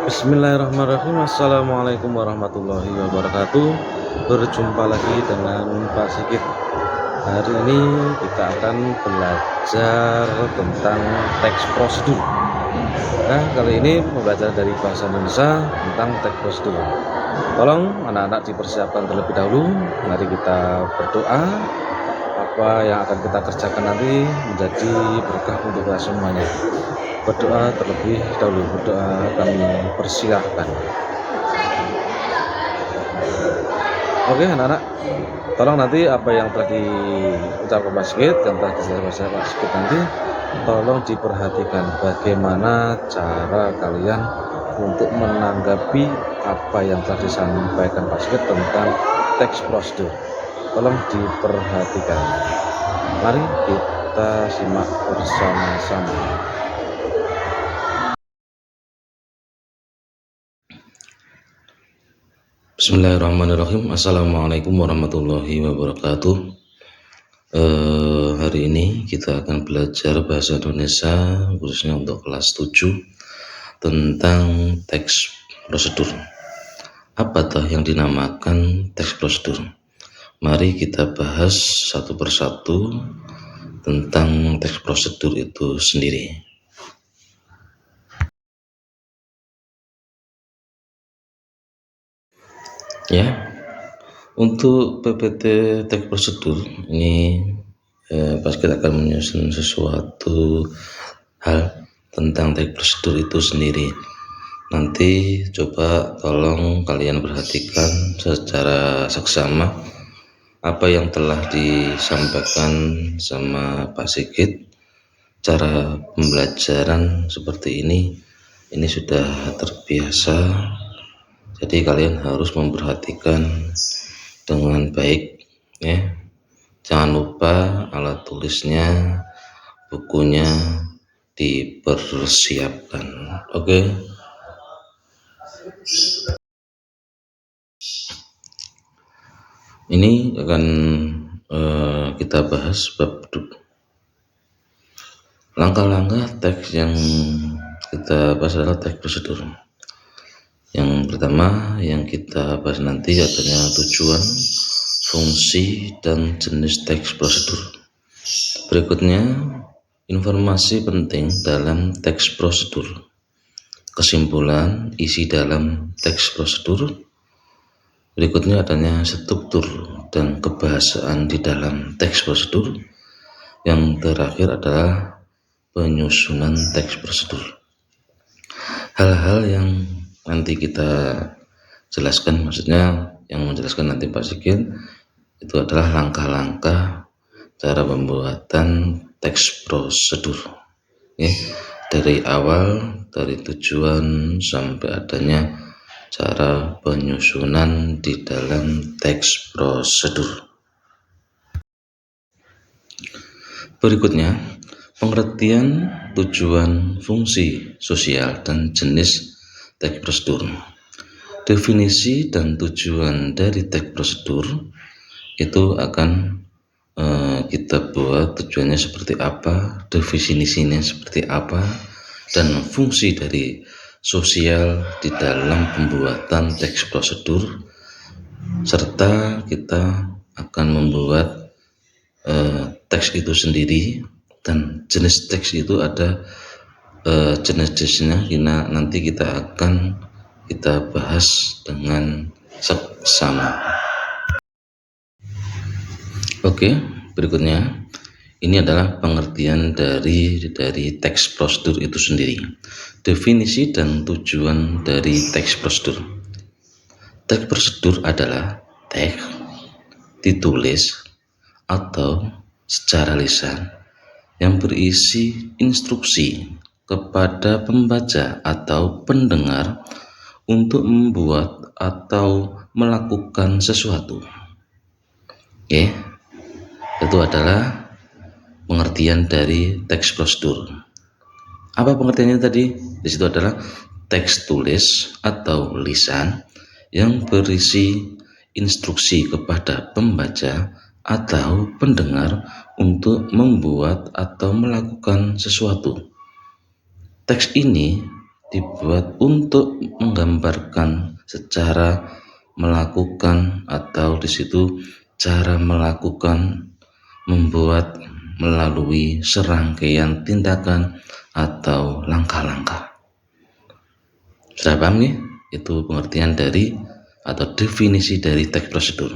Bismillahirrahmanirrahim. Assalamualaikum warahmatullahi wabarakatuh. Berjumpa lagi dengan Pak Sigit. Hari ini kita akan belajar tentang teks prosedur. Nah, kali ini belajar dari bahasa Indonesia tentang teks prosedur. Tolong anak-anak dipersiapkan terlebih dahulu. Mari kita berdoa. Apa yang akan kita kerjakan nanti menjadi berkah untuk kita semuanya. Berdoa terlebih dahulu. Berdoa kami persilahkan. Oke anak-anak, tolong nanti apa yang telah diucapkan Pak Sigit, yang telah dijelaskan Pak Sigit nanti, tolong diperhatikan bagaimana cara kalian untuk menanggapi apa yang telah disampaikan Pak Sigit tentang teks prosedur. Tolong diperhatikan. Mari kita simak bersama-sama. Bismillahirrahmanirrahim. Assalamualaikum warahmatullahi wabarakatuh. Hari ini kita akan belajar bahasa Indonesia khususnya untuk kelas 7 tentang teks prosedur. Apa toh yang dinamakan teks prosedur? Mari kita bahas satu persatu tentang teks prosedur itu sendiri. Ya, untuk PPT teks prosedur ini pas kita akan menyusun sesuatu hal tentang teks prosedur itu sendiri. Nanti coba tolong kalian perhatikan secara seksama apa yang telah disampaikan sama Pak Sigit. Cara pembelajaran seperti ini sudah terbiasa. Jadi kalian harus memperhatikan dengan baik ya. Jangan lupa alat tulisnya, bukunya dipersiapkan. Oke. Ini akan kita bahas bab langkah-langkah teks yang kita bahas adalah teks prosedur. Yang pertama yang kita bahas nanti adalah tujuan, fungsi, dan jenis teks prosedur. Berikutnya informasi penting dalam teks prosedur, kesimpulan isi dalam teks prosedur. Berikutnya adanya struktur dan kebahasaan di dalam teks prosedur. Yang terakhir adalah penyusunan teks prosedur. Hal-hal yang nanti kita jelaskan, maksudnya yang menjelaskan nanti Pak Sigit, itu adalah langkah-langkah cara pembuatan teks prosedur. Ya, dari awal, dari tujuan sampai adanya cara penyusunan di dalam teks prosedur. Berikutnya, pengertian, tujuan, fungsi, sosial, dan jenis teks prosedur. Definisi dan tujuan dari teks prosedur itu akan kita buat tujuannya seperti apa, definisinya seperti apa, dan fungsi dari sosial di dalam pembuatan teks prosedur, serta kita akan membuat teks itu sendiri, dan jenis teks itu ada jenis-jenisnya. Nanti kita akan bahas dengan seksama. Oke, berikutnya ini adalah pengertian dari teks prosedur itu sendiri. Definisi dan tujuan dari teks prosedur. Teks prosedur adalah teks ditulis atau secara lisan yang berisi instruksi kepada pembaca atau pendengar untuk membuat atau melakukan sesuatu. Oke, itu adalah pengertian dari teks prosedur. Apa pengertiannya tadi? Di situ adalah teks tulis atau lisan yang berisi instruksi kepada pembaca atau pendengar untuk membuat atau melakukan sesuatu. Teks ini dibuat untuk menggambarkan secara melakukan, atau di situ cara melakukan, membuat melalui serangkaian tindakan atau langkah-langkah. Sudah paham nih? Itu pengertian dari atau definisi dari teks prosedur.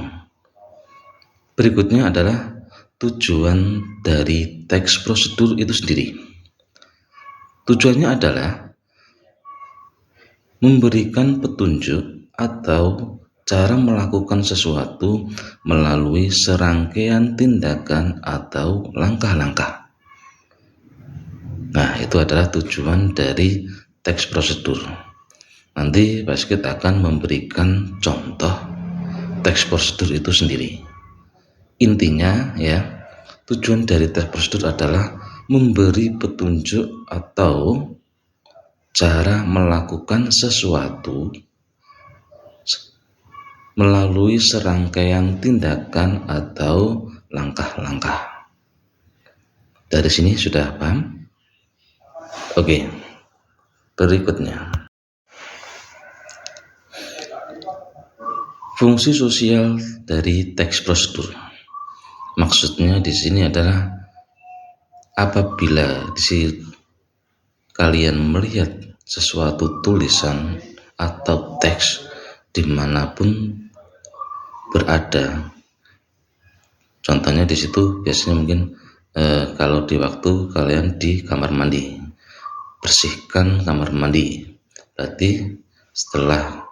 Berikutnya adalah tujuan dari teks prosedur itu sendiri. Tujuannya adalah memberikan petunjuk atau cara melakukan sesuatu melalui serangkaian tindakan atau langkah-langkah. Nah, itu adalah tujuan dari teks prosedur. Nanti Pak Sigit akan memberikan contoh teks prosedur itu sendiri. Intinya ya, tujuan dari teks prosedur adalah memberi petunjuk atau cara melakukan sesuatu melalui serangkaian tindakan atau langkah-langkah. Dari sini sudah paham? Oke, berikutnya. Fungsi sosial dari teks prosedur. Maksudnya di sini adalah apabila kalian melihat sesuatu tulisan atau teks dimanapun berada, contohnya di situ biasanya mungkin kalau di waktu kalian di kamar mandi, bersihkan kamar mandi, berarti setelah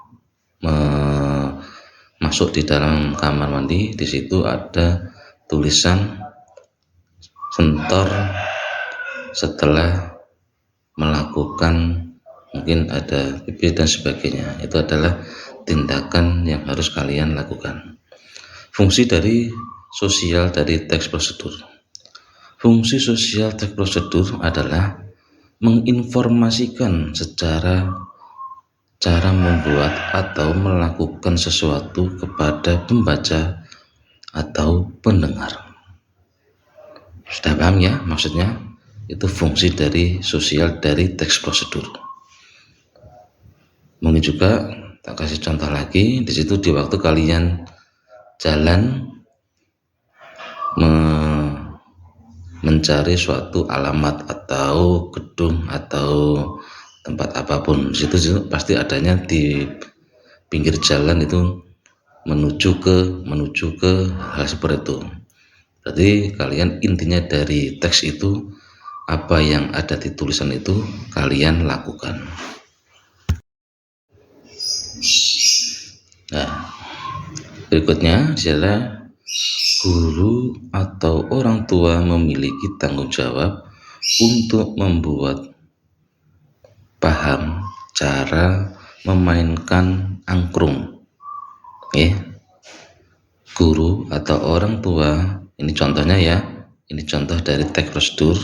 masuk di dalam kamar mandi, di situ ada tulisan sentor setelah melakukan, mungkin ada pipi dan sebagainya. Itu adalah tindakan yang harus kalian lakukan. Fungsi dari sosial dari teks prosedur. Fungsi sosial teks prosedur adalah menginformasikan secara cara membuat atau melakukan sesuatu kepada pembaca atau pendengar. Sudah paham ya maksudnya? Itu fungsi dari sosial dari teks prosedur. Mungkin juga tak kasih contoh lagi, di situ di waktu kalian jalan mencari suatu alamat atau gedung atau tempat apapun, situ pasti adanya di pinggir jalan itu menuju ke hal seperti itu. Berarti kalian intinya dari teks itu, apa yang ada di tulisan itu kalian lakukan. Nah, berikutnya adalah guru atau orang tua memiliki tanggung jawab untuk membuat paham cara memainkan angklung. Guru atau orang tua, ini contohnya ya, ini contoh dari teks prosedur.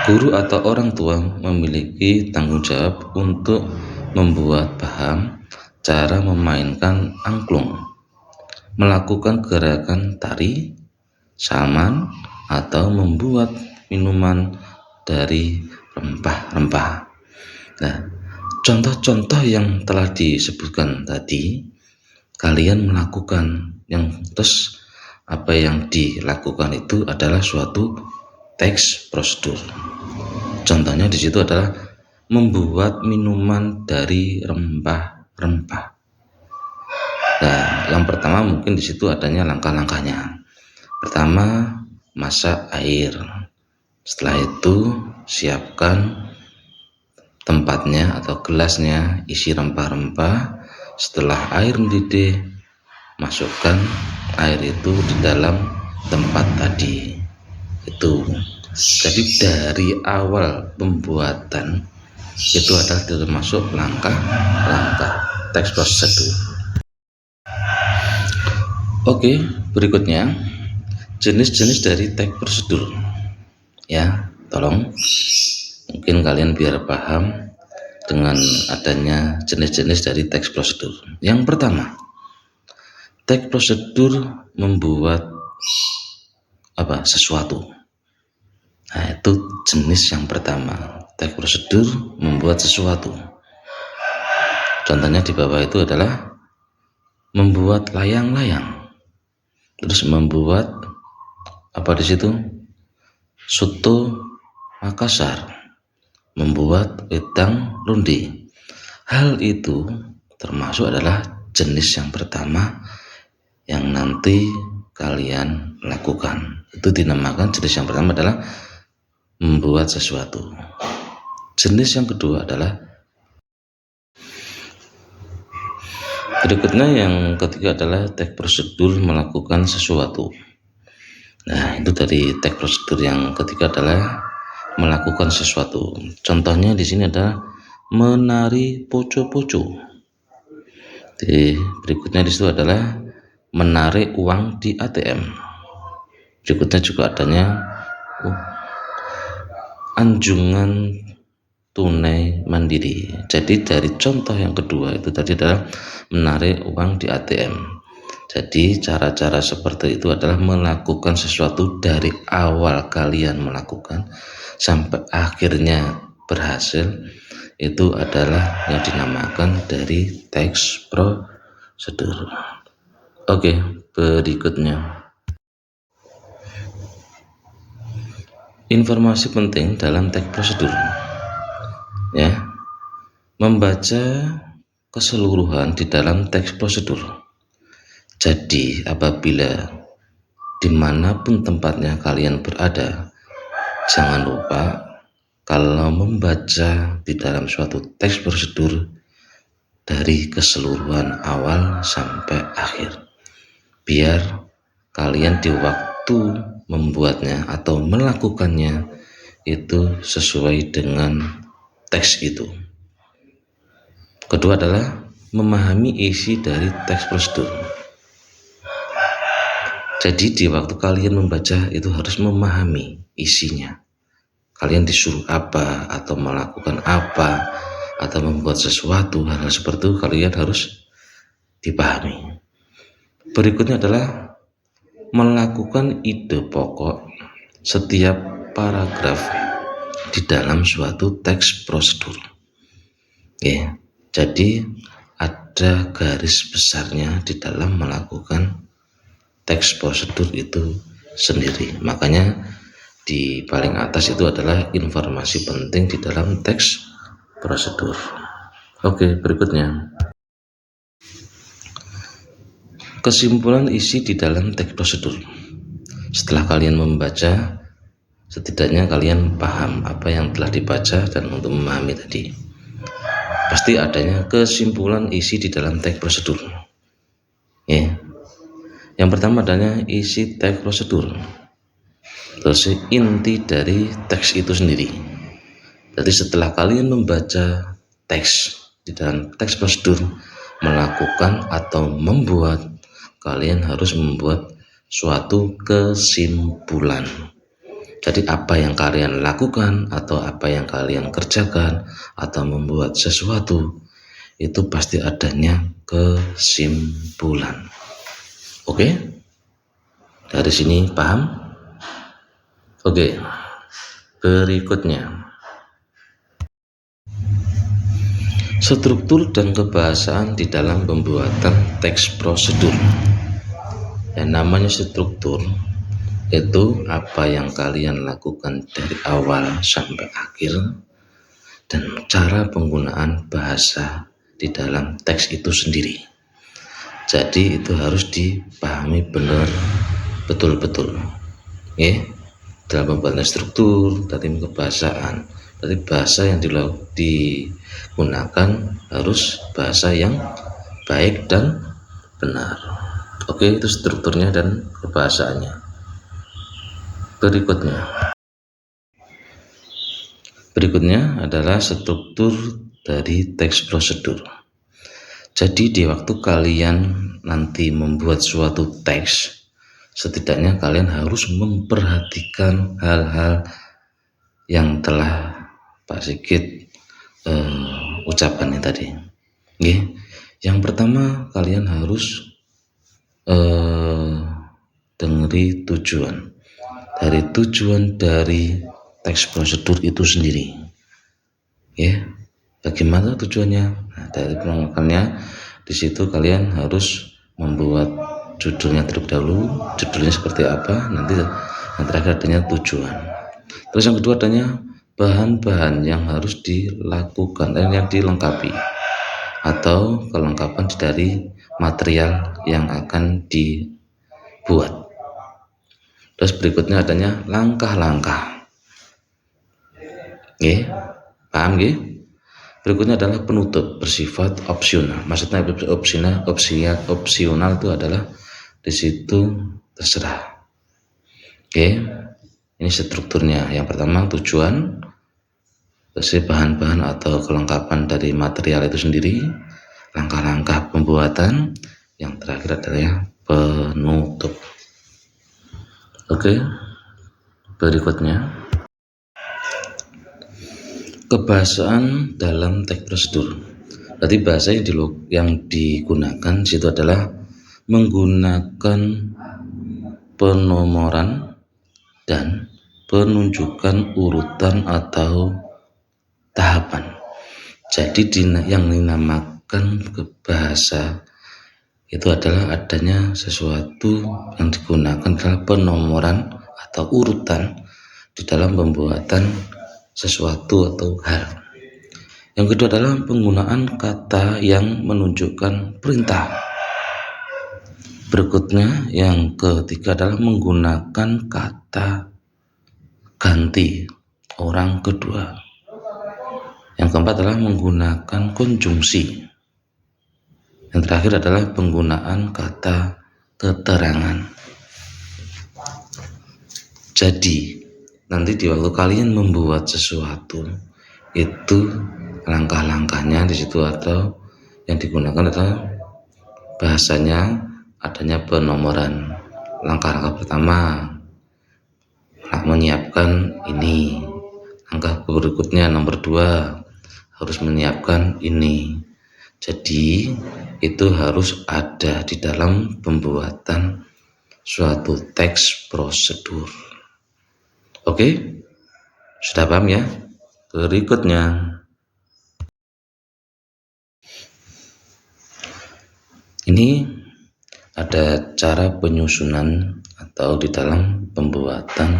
Guru atau orang tua memiliki tanggung jawab untuk membuat paham cara memainkan angklung, melakukan gerakan tari, saman, atau membuat minuman dari rempah-rempah. Nah, contoh-contoh yang telah disebutkan tadi kalian melakukan, yang terus apa yang dilakukan itu adalah suatu teks prosedur. Contohnya di situ adalah membuat minuman dari rempah-rempah. Nah, yang pertama mungkin di situ adanya langkah-langkahnya. Pertama, masak air. Setelah itu siapkan tempatnya atau gelasnya, isi rempah-rempah. Setelah air mendidih, masukkan air itu di dalam tempat tadi. Itu jadi dari awal pembuatan itu adalah termasuk langkah-langkah teks prosedur. Oke, berikutnya jenis-jenis dari teks prosedur. Ya, tolong mungkin kalian biar paham dengan adanya jenis-jenis dari teks prosedur. Yang pertama, teks prosedur membuat sesuatu. Nah, itu jenis yang pertama. Teks prosedur membuat membuat sesuatu. Contohnya di bawah itu adalah membuat layang-layang, terus membuat apa di situ, soto Makassar, membuat wedang lundi. Hal itu termasuk adalah jenis yang pertama yang nanti kalian lakukan. Itu dinamakan jenis yang pertama adalah membuat sesuatu. Jenis yang kedua adalah berikutnya, yang ketiga adalah teks prosedur melakukan sesuatu. Nah, itu dari teks prosedur yang ketiga adalah melakukan sesuatu. Contohnya di sini adalah menari poco-poco. Berikutnya di situ adalah menarik uang di ATM. Berikutnya juga adanya anjungan tunai mandiri. Jadi dari contoh yang kedua itu tadi adalah menarik uang di ATM. Jadi cara-cara seperti itu adalah melakukan sesuatu dari awal kalian melakukan sampai akhirnya berhasil. Itu adalah yang dinamakan dari teks prosedur. Oke, berikutnya. Informasi penting dalam teks prosedur. Ya, membaca keseluruhan di dalam teks prosedur. Jadi apabila dimanapun tempatnya kalian berada, jangan lupa kalau membaca di dalam suatu teks prosedur dari keseluruhan awal sampai akhir, biar kalian di waktu membuatnya atau melakukannya itu sesuai dengan teks itu. Kedua adalah memahami isi dari teks prosedur. Jadi di waktu kalian membaca itu harus memahami isinya. Kalian disuruh apa atau melakukan apa atau membuat sesuatu, hal seperti itu kalian harus dipahami. Berikutnya adalah melakukan ide pokok setiap paragraf di dalam suatu teks prosedur. Ya, jadi ada garis besarnya di dalam melakukan teks prosedur itu sendiri. Makanya di paling atas itu adalah informasi penting di dalam teks prosedur. Oke, berikutnya. Kesimpulan isi di dalam teks prosedur. Setelah kalian membaca, setidaknya kalian paham apa yang telah dibaca, dan untuk memahami tadi pasti adanya kesimpulan isi di dalam teks prosedur. Ya. Yang pertama adanya isi teks prosedur, terus inti dari teks itu sendiri. Jadi setelah kalian membaca teks di dalam teks prosedur, melakukan atau membuat, kalian harus membuat suatu kesimpulan. Jadi apa yang kalian lakukan atau apa yang kalian kerjakan atau membuat sesuatu, itu pasti adanya kesimpulan. Oke? Dari sini paham? Oke. Berikutnya. Struktur dan kebahasaan di dalam pembuatan teks prosedur. Yang namanya struktur itu apa yang kalian lakukan dari awal sampai akhir, dan cara penggunaan bahasa di dalam teks itu sendiri. Jadi itu harus dipahami benar, betul-betul. Ya, dalam pembuatan struktur, dari kebahasaan, dari bahasa yang digunakan harus bahasa yang baik dan benar. Oke, itu strukturnya dan kebahasaannya. Berikutnya adalah struktur dari teks prosedur. Jadi di waktu kalian nanti membuat suatu teks, setidaknya kalian harus memperhatikan hal-hal yang telah Pak Sigit ucapkan tadi. Yang pertama, kalian harus dengeri tujuan dari teks prosedur itu sendiri. Ya, Bagaimana tujuannya? Nah, dari penolakannya di situ kalian harus membuat judulnya terlebih dahulu. Judulnya seperti apa? Nanti yang terakhir adanya tujuan. Terus yang kedua adanya bahan-bahan yang harus dilakukan dan yang dilengkapi atau kelengkapan dari material yang akan dibuat. Terus berikutnya adanya langkah-langkah. Oke, paham nggih? Berikutnya adalah penutup bersifat opsional. Maksudnya opsional itu adalah di situ terserah. Oke, ini strukturnya. Yang pertama tujuan, terus bahan-bahan atau kelengkapan dari material itu sendiri, langkah-langkah pembuatan, yang terakhir adalah penutup. Oke, berikutnya kebahasaan dalam teks prosedur. Berarti bahasa yang digunakan di situ adalah menggunakan penomoran dan penunjukan urutan atau tahapan. Jadi yang dinamakan bahasa itu adalah adanya sesuatu yang digunakan adalah penomoran atau urutan di dalam pembuatan sesuatu atau hal. Yang kedua adalah penggunaan kata yang menunjukkan perintah. Berikutnya yang ketiga adalah menggunakan kata ganti orang kedua. Yang keempat adalah menggunakan konjungsi. Yang terakhir adalah penggunaan kata keterangan. Jadi nanti di waktu kalian membuat sesuatu itu langkah-langkahnya di situ atau yang digunakan adalah bahasanya adanya penomoran. Langkah-langkah pertama menyiapkan ini, langkah berikutnya nomor 2 harus menyiapkan ini. Jadi itu harus ada di dalam pembuatan suatu teks prosedur. Oke, sudah paham ya? Berikutnya ini ada cara penyusunan atau di dalam pembuatan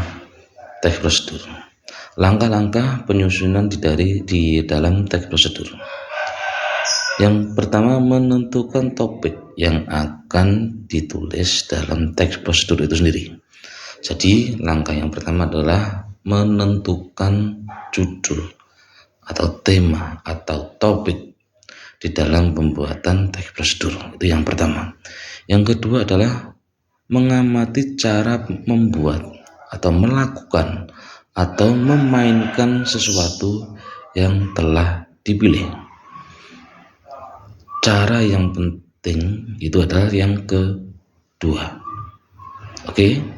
teks prosedur. Langkah-langkah penyusunan di dalam teks prosedur. Yang pertama menentukan topik yang akan ditulis dalam teks prosedur itu sendiri. Jadi langkah yang pertama adalah menentukan judul atau tema atau topik di dalam pembuatan teks prosedur. Itu yang pertama. Yang kedua adalah mengamati cara membuat atau melakukan atau memainkan sesuatu yang telah dipilih. Cara yang penting itu adalah yang kedua. Oke.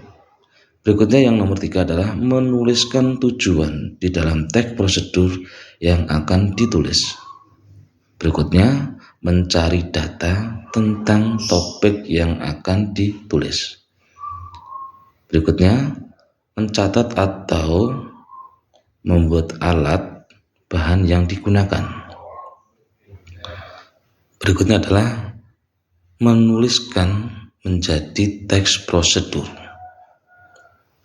Berikutnya yang nomor 3 adalah menuliskan tujuan di dalam teks prosedur yang akan ditulis. Berikutnya mencari data tentang topik yang akan ditulis. Berikutnya mencatat atau membuat alat bahan yang digunakan. Berikutnya adalah menuliskan menjadi teks prosedur.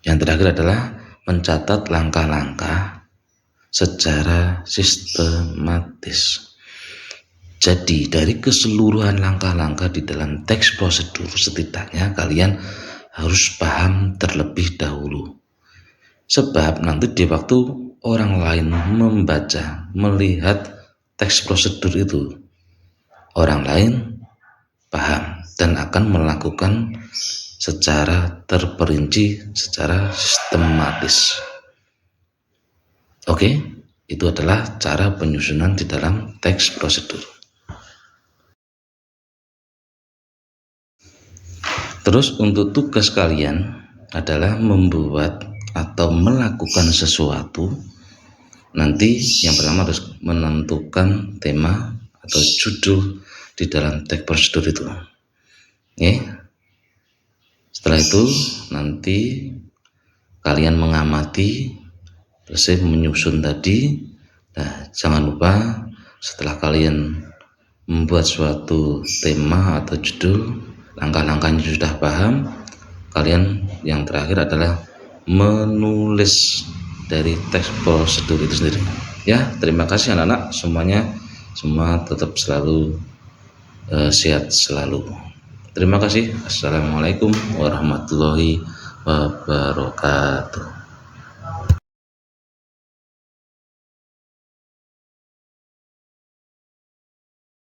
Yang terakhir adalah mencatat langkah-langkah secara sistematis. Jadi dari keseluruhan langkah-langkah di dalam teks prosedur setidaknya kalian harus paham terlebih dahulu. Sebab nanti di waktu orang lain membaca, melihat teks prosedur itu, orang lain paham dan akan melakukan secara terperinci, secara sistematis. Oke, itu adalah cara penyusunan di dalam teks prosedur. Terus untuk tugas kalian adalah membuat atau melakukan sesuatu. Nanti yang pertama harus menentukan tema atau judul di dalam teks prosedur itu. Setelah itu nanti kalian mengamati, terus menyusun tadi. Nah, jangan lupa Setelah kalian membuat suatu tema atau judul, langkah-langkahnya sudah paham, kalian yang terakhir adalah menulis dari teks prosedur itu sendiri. Ya, terima kasih anak-anak semuanya, semua tetap selalu sehat selalu. Terima kasih. Assalamualaikum warahmatullahi wabarakatuh.